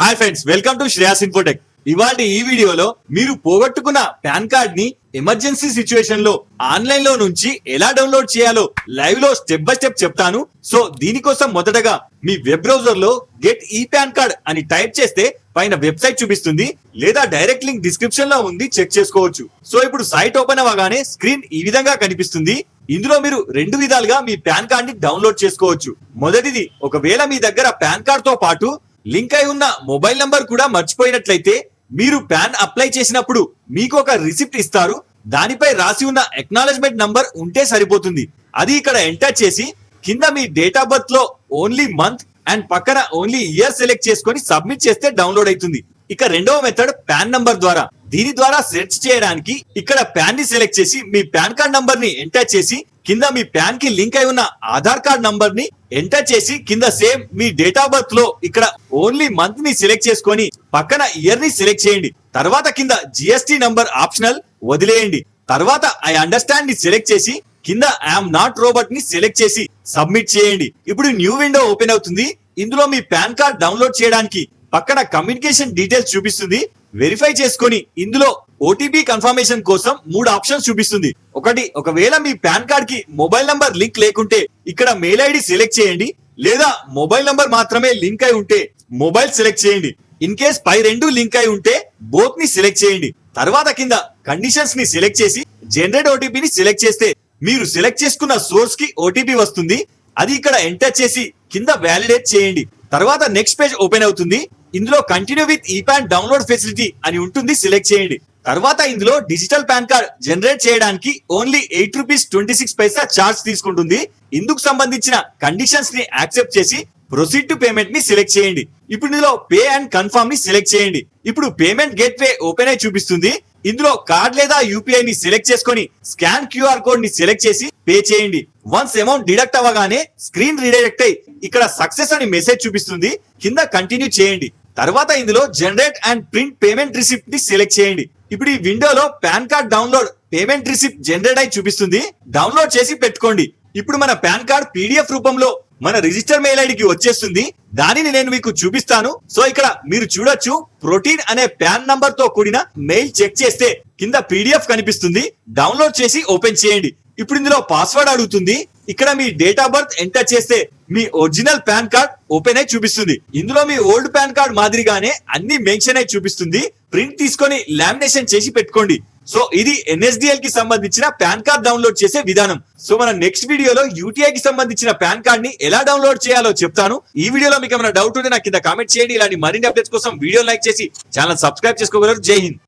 Hi friends, welcome to Shreyas Infotech. ఇవాళ ఈ వీడియోలో మీరు పోగొట్టుకున్న పాన్ కార్డ్ ని ఎమర్జెన్సీ సిచ్యువేషన్ లో ఆన్లైన్ లో నుంచి ఎలా డౌన్లోడ్ చేయాలో లైవ్ లో స్టెప్ బై స్టెప్ చెప్తాను. సో దీనికోసం మొదటగా మీ వెబ్ బ్రౌజర్ లో గెట్ ఈ పాన్ కార్డ్ అని టైప్ చేస్తే పైన వెబ్సైట్ చూపిస్తుంది, లేదా డైరెక్ట్ లింక్ డిస్క్రిప్షన్ లో ఉంది, చెక్ చేసుకోవచ్చు. సో ఇప్పుడు సైట్ ఓపెన్ అవ్వగానే స్క్రీన్ ఈ విధంగా కనిపిస్తుంది. ఇందులో మీరు రెండు విధాలుగా మీ పాన్ కార్డ్ ని డౌన్లోడ్ చేసుకోవచ్చు. మొదటిది, ఒకవేళ మీ దగ్గర పాన్ కార్డ్ తో పాటు లింక్ అయి ఉన్న మొబైల్ నంబర్ కూడా మర్చిపోయినట్లయితే మీరు పాన్ అప్లై చేసినప్పుడు మీకు ఒక రిసిప్ట్ ఇస్తారు. దానిపై రాసి ఉన్న ఎక్నాలజ్మెంట్ నంబర్ ఉంటే సరిపోతుంది. అది ఇక్కడ ఎంటర్ చేసి కింద మీ డేట్ ఆఫ్ బర్త్ లో ఓన్లీ మంత్ అండ్ పక్కన ఓన్లీ ఇయర్ సెలెక్ట్ చేసుకొని సబ్మిట్ చేస్తే డౌన్లోడ్ అవుతుంది. ఇక రెండవ మెథడ్ పాన్ నంబర్ ద్వారా. దీని ద్వారా సెర్చ్ చేయడానికి ఇక్కడ పాన్ ని సెలెక్ట్ చేసి మీ పాన్ కార్డ్ నంబర్ ని ఎంటర్ చేసి కింద మీ పాన్ కి లింక్ అయి ఉన్న ఆధార్ కార్డ్ నంబర్ ని ఎంటర్ చేసి కింద same me date of birth లో ఇక్కడ ఓన్లీ మంత్ ని సెలెక్ట్ చేసుకొని పక్కన ఇయర్ ని సెలెక్ట్ చేయండి. తర్వాత కింద జిఎస్టి నంబర్ ఆప్షనల్ వదిలేయండి. తర్వాత ఐ అండర్స్టాండ్ ని సెలెక్ట్ చేసి కింద ఐఎమ్ నాట్ రోబోట్ ని సెలెక్ట్ చేసి సబ్మిట్ చేయండి. ఇప్పుడు న్యూ విండో ఓపెన్ అవుతుంది. ఇందులో మీ పాన్ కార్డ్ డౌన్లోడ్ చేయడానికి పక్కన కమ్యూనికేషన్ డీటెయిల్స్ చూపిస్తుంది. వెరిఫై చేసుకొని ఇందులో ఓటీపీ కన్ఫర్మేషన్ కోసం 3 ఆప్షన్స్ చూపిస్తుంది. ఒకటి, ఒకవేళ మీ పాన్ కార్డ్ కి మొబైల్ నంబర్ లింక్ లేకుంటే ఇక్కడ మెయిల్ ఐడి సెలెక్ట్ చేయండి, లేదా మొబైల్ నంబర్ మాత్రమే లింక్ అయి ఉంటే మొబైల్ సెలెక్ట్ చేయండి. ఇన్ కేస్ పై రెండు లింక్ అయి ఉంటే బోత్ ని సెలెక్ట్ చేయండి. తర్వాత కింద కండిషన్స్ ని సెలెక్ట్ చేసి జనరేట్ ఓటీపీని సెలెక్ట్ చేస్తే మీరు సెలెక్ట్ చేసుకున్న సోర్స్ కి ఓటీపీ వస్తుంది. అది ఇక్కడ ఎంటర్ చేసి కింద వ్యాలిడేట్ చేయండి. తర్వాత నెక్స్ట్ పేజ్ ఓపెన్ అవుతుంది. ఇందులో కంటిన్యూ విత్ ఈ పాన్ డౌన్లోడ్ ఫెసిలిటీ అని ఉంటుంది, సెలెక్ట్ చేయండి. తర్వాత ఇందులో డిజిటల్ పాన్ కార్డ్ జనరేట్ చేయడానికి ఓన్లీ ₹8.26 చార్జ్ తీసుకుంటుంది. ఇందుకు సంబంధించిన కండిషన్స్ ని యాక్సెప్ట్ చేసి ప్రొసీడ్ టు పేమెంట్ ని సెలెక్ట్ చేయండి. ఇప్పుడు ఇందులో పే అండ్ కన్ఫర్మ్ ని సెలెక్ట్ చేయండి. ఇప్పుడు పేమెంట్ గేట్వే ఓపెన్ అయి చూపిస్తుంది. ఇందులో కార్డ్ లేదా యూపీఐ ని సెలెక్ట్ చేసుకొని స్కాన్ క్యూఆర్ కోడ్ ని సెలెక్ట్ చేసి పే చేయండి. వన్స్ అమౌంట్ డిడక్ట్ అవ్వగానే స్క్రీన్ రీడైరెక్ట్ అయి ఇక్కడ సక్సెస్ అని మెసేజ్ చూపిస్తుంది. కింద కంటిన్యూ చేయండి. తర్వాత ఇందులో generate and print payment receipt ని సెలెక్ట్ చేయండి. ఇప్పుడు ఈ విండోలో pan card download payment receipt generate అయి చూపిస్తుంది. డౌన్లోడ్ చేసి పెట్టుకోండి. ఇప్పుడు మన పాన్ కార్డ్ పీడిఎఫ్ రూపంలో మన రిజిస్టర్ మెయిల్ ఐడికి వచ్చేస్తుంది. దానిని నేను మీకు చూపిస్తాను. సో ఇక్కడ మీరు చూడొచ్చు, ప్రోటీన్ అనే పాన్ నంబర్ తో కూడిన మెయిల్ చెక్ చేస్తే కింద పీడిఎఫ్ కనిపిస్తుంది. డౌన్లోడ్ చేసి ఓపెన్ చేయండి. ఇప్పుడు ఇందులో పాస్వర్డ్ అడుగుతుంది. ఇక్కడ మీ డేట్ ఆఫ్ బర్త్ ఎంటర్ చేస్తే మీ ఒరిజినల్ పాన్ కార్డ్ ఓపెన్ అయి చూపిస్తుంది. ఇందులో మీ ఓల్డ్ పాన్ కార్డ్ మాదిరిగానే అన్ని మెన్షన్ అయి చూపిస్తుంది. ప్రింట్ తీసుకొని లామినేషన్ చేసి పెట్టుకోండి. సో ఇది ఎన్ఎస్డిఎల్ కి సంబంధించిన పాన్ కార్డ్ డౌన్లోడ్ చేసే విధానం. సో మన నెక్స్ట్ వీడియోలో యూటీఐ కి సంబంధించిన పాన్ కార్డ్ ని ఎలా డౌన్లోడ్ చేయాలో చెప్తాను. ఈ వీడియోలో మీకు ఏమైనా డౌట్ ఉంటే నాకు కింద కామెంట్ చేయండి. ఇలాంటి మరిన్ని అప్డేట్స్ కోసం వీడియో లైక్ చేసి ఛానల్ సబ్స్క్రైబ్ చేసుకోగలరు. జై హింద్.